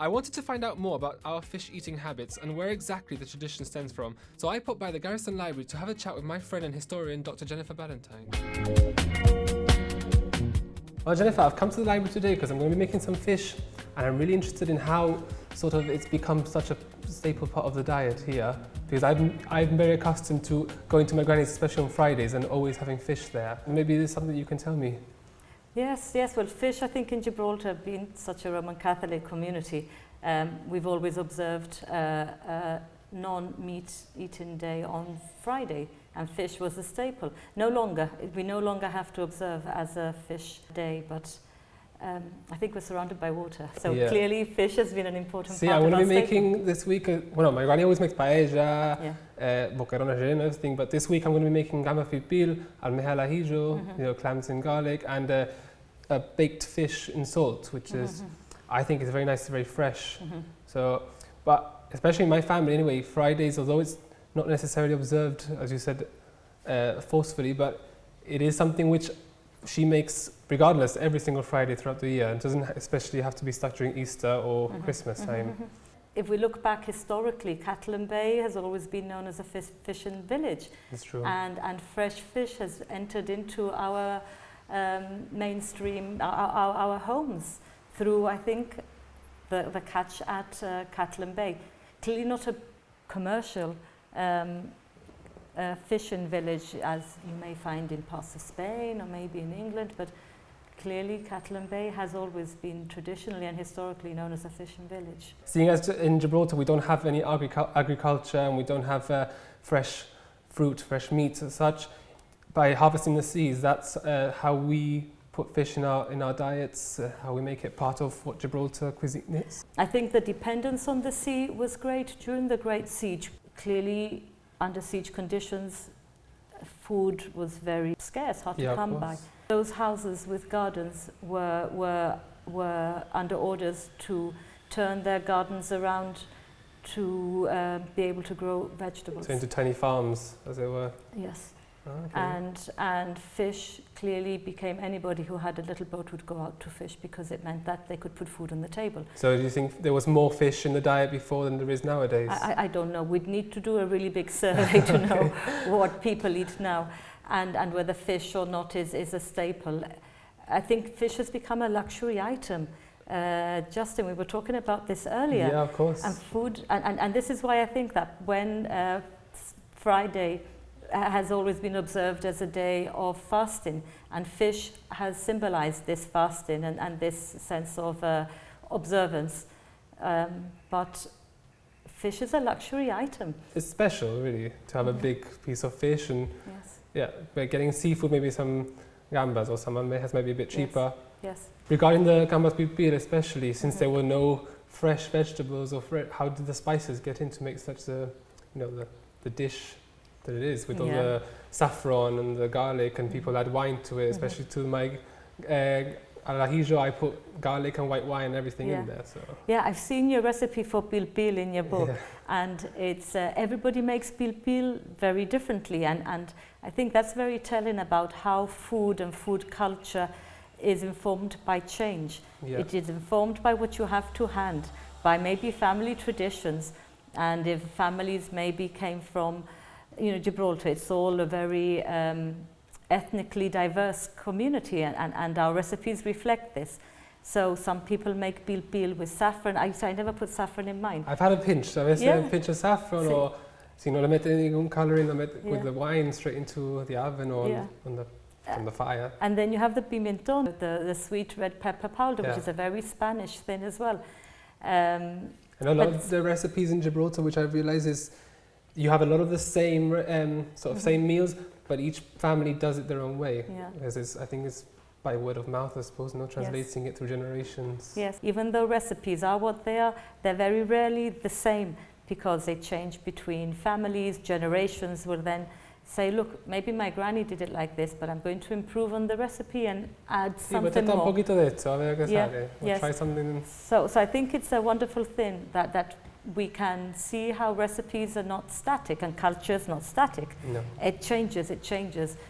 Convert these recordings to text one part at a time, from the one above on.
I wanted to find out more about our fish eating habits and where exactly the tradition stems from, so I popped by the Garrison Library to have a chat with my friend and historian, Dr. Jennifer Ballantyne. Well, Jennifer, I've come to the library today because I'm going to be making some fish, and I'm really interested in how sort of it's become such a staple part of the diet here, because I'm very accustomed to going to my granny's, especially on Fridays, and always having fish there. Maybe there's something you can tell me. Yes. Well, fish, I think in Gibraltar, being such a Roman Catholic community, we've always observed a non-meat eating day on Friday, and fish was a staple. We no longer have to observe as a fish day, but I think we're surrounded by water, so clearly fish has been an important part of our I'm going to be staple. making this week, my granny always makes paella, boccherone and everything, but this week I'm going to be making gamba pipil, almeja al ajillo, clams in garlic, and a baked fish in salt, which is, I think, is very nice, very fresh. So, but especially in my family anyway, Fridays, although it's not necessarily observed, as you said, forcefully, but it is something which she makes regardless every single Friday throughout the year. It doesn't especially have to be stuck during Easter or Christmas time. If we look back historically, Catalan Bay has always been known as a fishing village. That's true. And fresh fish has entered into our mainstream, our homes through, I think, the catch at Catalan Bay. Clearly not a commercial fishing village as you may find in parts of Spain or maybe in England, but clearly Catalan Bay has always been traditionally and historically known as a fishing village. Seeing as in Gibraltar we don't have any agriculture and we don't have fresh fruit, fresh meat as such, by harvesting the seas, that's how we put fish in our diets, how we make it part of what Gibraltar cuisine is. I think the dependence on the sea was great during the Great Siege. Clearly, under siege conditions, food was very scarce, hard to come by. Those houses with gardens were under orders to turn their gardens around to be able to grow vegetables. So into tiny farms, as it were. Yes. Oh, okay. And fish clearly became anybody who had a little boat would go out to fish because it meant that they could put food on the table. So do you think there was more fish in the diet before than there is nowadays? I don't know. We'd need to do a really big survey to know what people eat now and whether fish or not is a staple. I think fish has become a luxury item. Justin, we were talking about this earlier. Yeah, of course. And food, and this is why I think that when Friday has always been observed as a day of fasting, and fish has symbolized this fasting and this sense of observance. But fish is a luxury item. It's special, really, to have a big piece of fish, and but getting seafood, maybe some gambas or some almejas, maybe a bit cheaper. Yes. Regarding the gambas pipil, especially, since there were no fresh vegetables or how did the spices get in to make such the dish that it is, with all the saffron and the garlic, and people add wine to it, especially to my al ajillo, I put garlic and white wine and everything in there. So. Yeah, I've seen your recipe for pilpil in your book, and it's everybody makes pilpil very differently, and I think that's very telling about how food and food culture is informed by change. It is informed by what you have to hand, by maybe family traditions, and if families maybe came from Gibraltar, it's all a very ethnically diverse community, and our recipes reflect this. So some people make pilpil with saffron. I never put saffron in mine. I've had a pinch. A pinch of saffron, or le mette ningún coloring, le mette with the wine straight into the oven or on the fire. And then you have the pimentón, the sweet red pepper powder, which is a very Spanish thing as well. And a lot of the recipes in Gibraltar, which I realise is you have a lot of the same same meals, but each family does it their own way. Because I think it's by word of mouth, I suppose, translating it through generations. Yes, even though recipes are what they are, they're very rarely the same because they change between families. Generations will then say, look, maybe my granny did it like this, but I'm going to improve on the recipe and add something more. Un poquito de esto, a ver qué sale. We'll try something. So I think it's a wonderful thing that we can see how recipes are not static and culture is not static. No. It changes.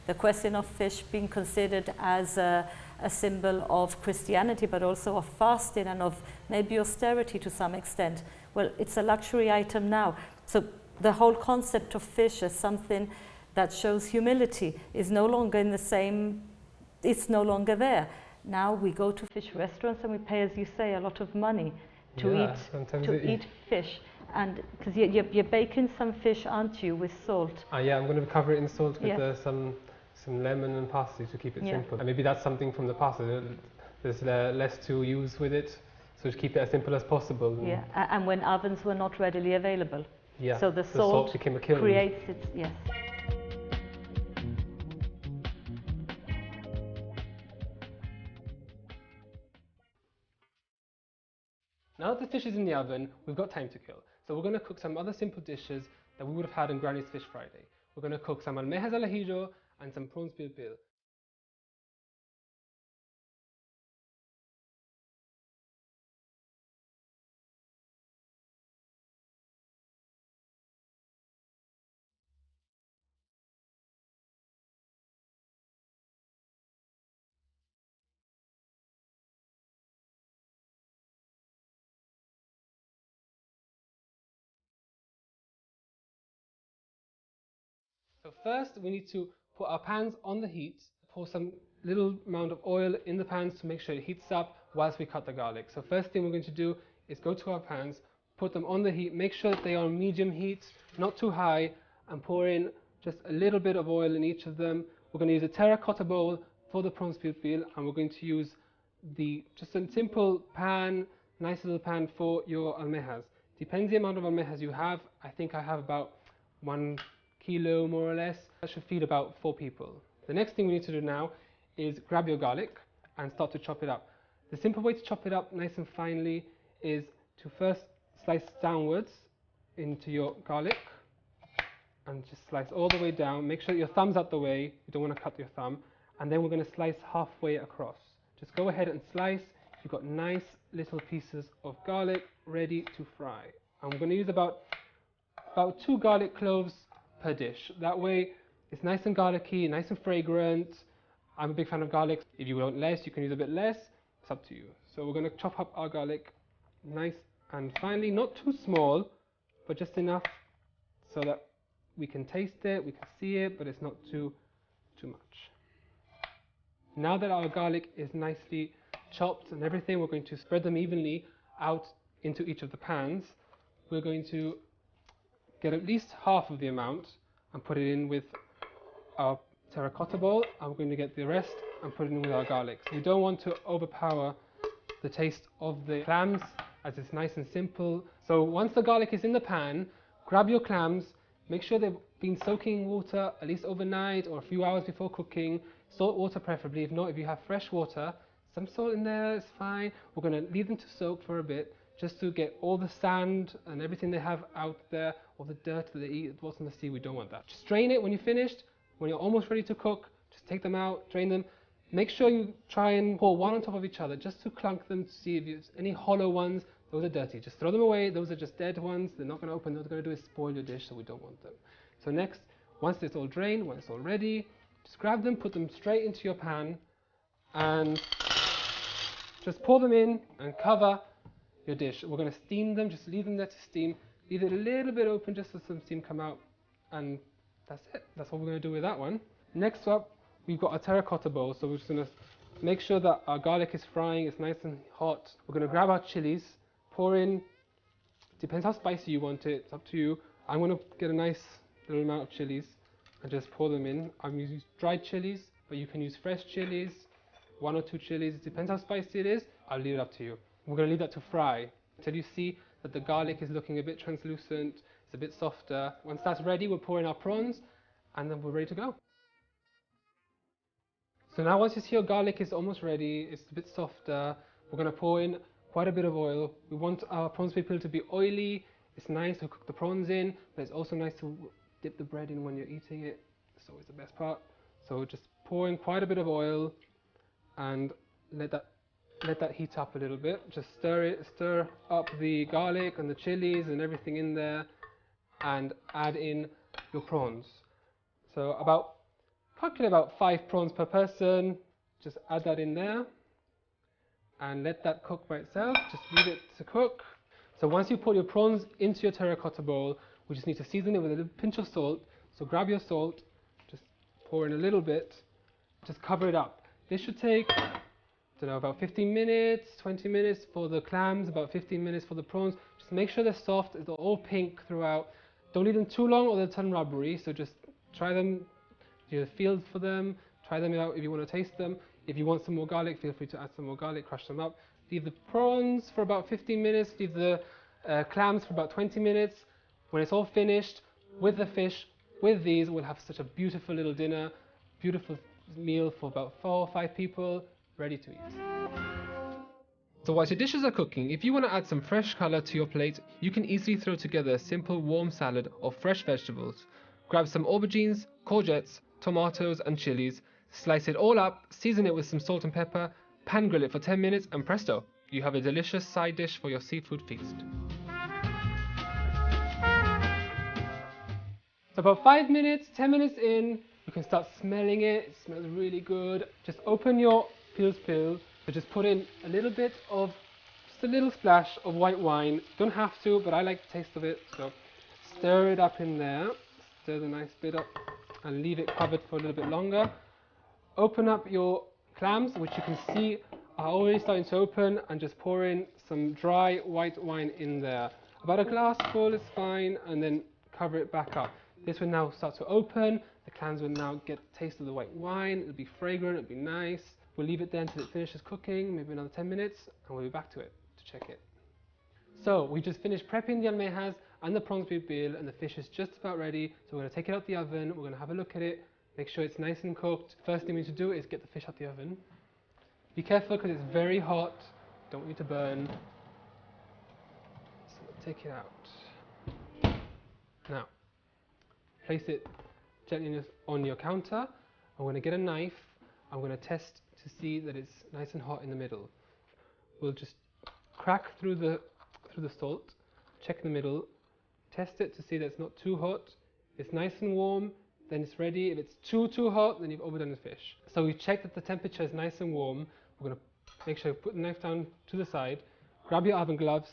The question of fish being considered as a a symbol of Christianity, but also of fasting and of maybe austerity to some extent. Well, it's a luxury item now. So the whole concept of fish as something that shows humility is no longer in the same, it's no longer there. Now we go to fish restaurants and we pay, as you say, a lot of money to eat fish. And because you're baking some fish, aren't you, with salt? Yeah, I'm going to cover it in salt with some lemon and parsley to keep it simple. And maybe that's something from the past. There's less to use with it, so to keep it as simple as possible. Yeah, and when ovens were not readily available. Yeah, so the salt became a kiln. Creates its, yes. Now that the fish is in the oven, we've got time to kill. So we're going to cook some other simple dishes that we would have had on Granny's Fish Friday. We're going to cook some almejas al ajillo and some prawns bil bil. So first we need to put our pans on the heat, pour some little amount of oil in the pans to make sure it heats up whilst we cut the garlic. So first thing we're going to do is go to our pans, put them on the heat, make sure that they are on medium heat, not too high, and pour in just a little bit of oil in each of them. We're going to use a terracotta bowl for the prawns bil bil, and we're going to use just a simple pan, nice little pan for your almejas. Depends the amount of almejas you have. I think I have about 1 kilo more or less. That should feed about 4 people. The next thing we need to do now is grab your garlic and start to chop it up. The simple way to chop it up nice and finely is to first slice downwards into your garlic and just slice all the way down. Make sure that your thumb's out the way, you don't want to cut your thumb, and then we're going to slice halfway across. Just go ahead and slice. You've got nice little pieces of garlic ready to fry. And we're going to use about 2 garlic cloves per dish. That way it's nice and garlicky, nice and fragrant. I'm a big fan of garlic. If you want less, you can use a bit less. It's up to you. So we're going to chop up our garlic nice and finely, not too small, but just enough so that we can taste it, we can see it, but it's not too much. Now that our garlic is nicely chopped and everything, we're going to spread them evenly out into each of the pans. We're going to get at least half of the amount and put it in with our terracotta bowl, and we're going to get the rest and put it in with our garlic. So we don't want to overpower the taste of the clams, as it's nice and simple. So once the garlic is in the pan, grab your clams, make sure they've been soaking in water at least overnight or a few hours before cooking, salt water preferably. If not, if you have fresh water, some salt in there is fine. We're going to leave them to soak for a bit, just to get all the sand and everything they have out there, all the dirt that they eat at the bottom of the sea. We don't want that. Just strain it when you're finished. When you're almost ready to cook, just take them out, drain them. Make sure you try and pour one on top of each other, just to clunk them to see if there's any hollow ones. Those are dirty. Just throw them away. Those are just dead ones. They're not going to open. What they're going to do is spoil your dish, so we don't want them. So next, once it's all drained, when it's all ready, just grab them, put them straight into your pan, and just pour them in and cover your dish. We're going to steam them, just leave them there to steam. Leave it a little bit open just so some steam come out, and that's it. That's what we're going to do with that one. Next up, we've got a terracotta bowl, so we're just going to make sure that our garlic is frying, it's nice and hot. We're going to grab our chilies, pour in, depends how spicy you want it, it's up to you. I'm going to get a nice little amount of chilies and just pour them in. I'm using dried chilies, but you can use fresh chilies, 1 or 2 chilies, it depends how spicy it is. I'll leave it up to you. We're going to leave that to fry until you see that the garlic is looking a bit translucent, it's a bit softer. Once that's ready, we'll pour in our prawns, and then we're ready to go. So now once you see your garlic is almost ready, it's a bit softer, we're going to pour in quite a bit of oil. We want our prawns bil bil to be oily. It's nice to cook the prawns in, but it's also nice to dip the bread in when you're eating it. It's always the best part. So just pour in quite a bit of oil and let that heat up a little bit. Just stir up the garlic and the chilies and everything in there, and add in your prawns. So calculate about 5 prawns per person. Just add that in there and let that cook by itself. Just leave it to cook. So once you put your prawns into your terracotta bowl, we just need to season it with a little pinch of salt. So grab your salt, just pour in a little bit, just cover it up. This should take, I don't know, about 15 minutes, 20 minutes for the clams, about 15 minutes for the prawns. Just make sure they're soft, they're all pink throughout. Don't leave them too long or they'll turn rubbery, so just try them, do a feel for them, try them out if you want to taste them. If you want some more garlic, feel free to add some more garlic, crush them up. Leave the prawns for about 15 minutes, leave the clams for about 20 minutes. When it's all finished, with the fish, with these, we'll have such a beautiful little dinner, beautiful meal for about 4 or 5 people, ready to eat. So while your dishes are cooking, if you want to add some fresh colour to your plate, you can easily throw together a simple warm salad of fresh vegetables. Grab some aubergines, courgettes, tomatoes and chilies, slice it all up, season it with some salt and pepper, pan grill it for 10 minutes and presto, you have a delicious side dish for your seafood feast. So about 5 minutes, 10 minutes in, you can start smelling it. It smells really good. Just open your pills, so just put in a little bit of, just a little splash of white wine. Don't have to, but I like the taste of it. So stir it up in there, stir the nice bit up and leave it covered for a little bit longer. Open up your clams, which you can see are already starting to open, and just pour in some dry white wine in there. About a glass full is fine, and then cover it back up. This will now start to open. The clams will now get a taste of the white wine. It'll be fragrant, it'll be nice. We'll leave it there until it finishes cooking, maybe another 10 minutes, and we'll be back to it to check it. So we just finished prepping the almejas and the prawns bilbil, and the fish is just about ready. So we're going to take it out the oven, we're going to have a look at it, make sure it's nice and cooked. First thing we need to do is get the fish out the oven. Be careful because it's very hot, don't want you to burn. So we'll take it out. Now, place it gently on your counter. I'm going to get a knife. I'm going to test to see that it's nice and hot in the middle. We'll just crack through the salt, check the middle, test it to see that it's not too hot. If it's nice and warm, then it's ready. If it's too hot, then you've overdone the fish. So we check that the temperature is nice and warm. We're going to make sure you put the knife down to the side, grab your oven gloves,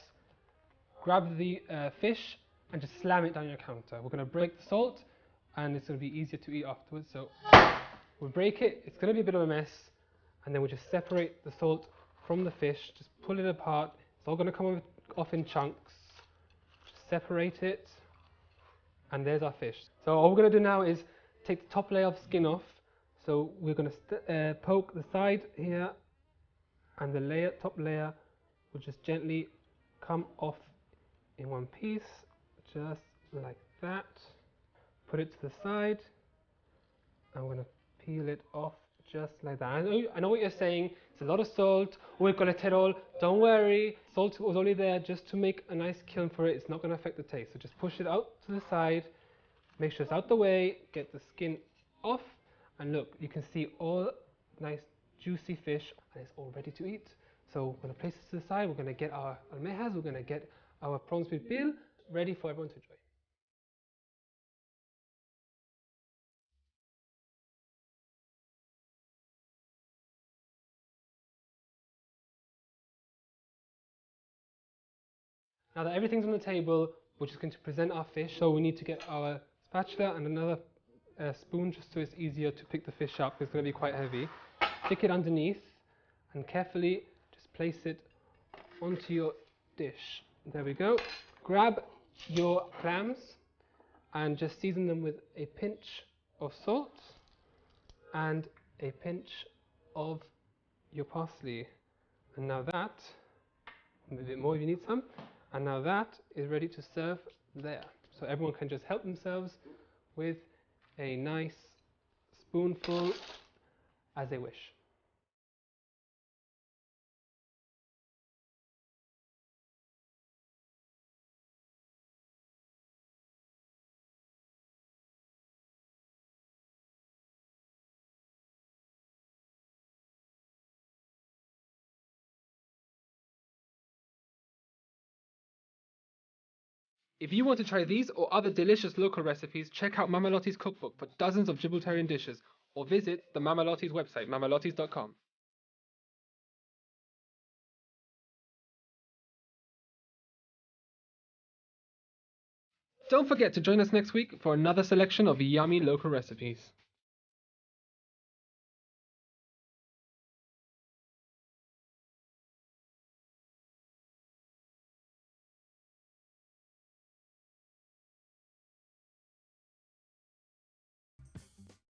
grab the fish and just slam it down your counter. We're going to break the salt and it's going to be easier to eat afterwards. So we'll break it, it's going to be a bit of a mess, and then we'll just separate the salt from the fish, just pull it apart. It's all going to come off in chunks. Just separate it, and there's our fish. So all we're going to do now is take the top layer of skin off. So we're going to poke the side here, and the top layer will just gently come off in one piece, just like that. Put it to the side. I'm going to peel it off just like that. I know what you're saying, it's a lot of salt, we've got cholesterol. Don't worry, salt was only there just to make a nice kiln for it. It's not going to affect the taste. So just push it out to the side, make sure it's out the way, get the skin off, and look, you can see all nice juicy fish, and it's all ready to eat. So we're going to place this to the side. We're going to get our almejas, we're going to get our prawns bilbil ready for everyone to enjoy. Now that everything's on the table, we're just going to present our fish. So we need to get our spatula and another spoon just so it's easier to pick the fish up. It's going to be quite heavy. Stick it underneath and carefully just place it onto your dish. There we go. Grab your clams and just season them with a pinch of salt and a pinch of your parsley. And now that, a bit more if you need some. And now that is ready to serve there. So everyone can just help themselves with a nice spoonful as they wish. If you want to try these or other delicious local recipes, check out Mama Lottie's cookbook for dozens of Gibraltarian dishes, or visit the Mama Lotties website, mamalotties.com. Don't forget to join us next week for another selection of yummy local recipes.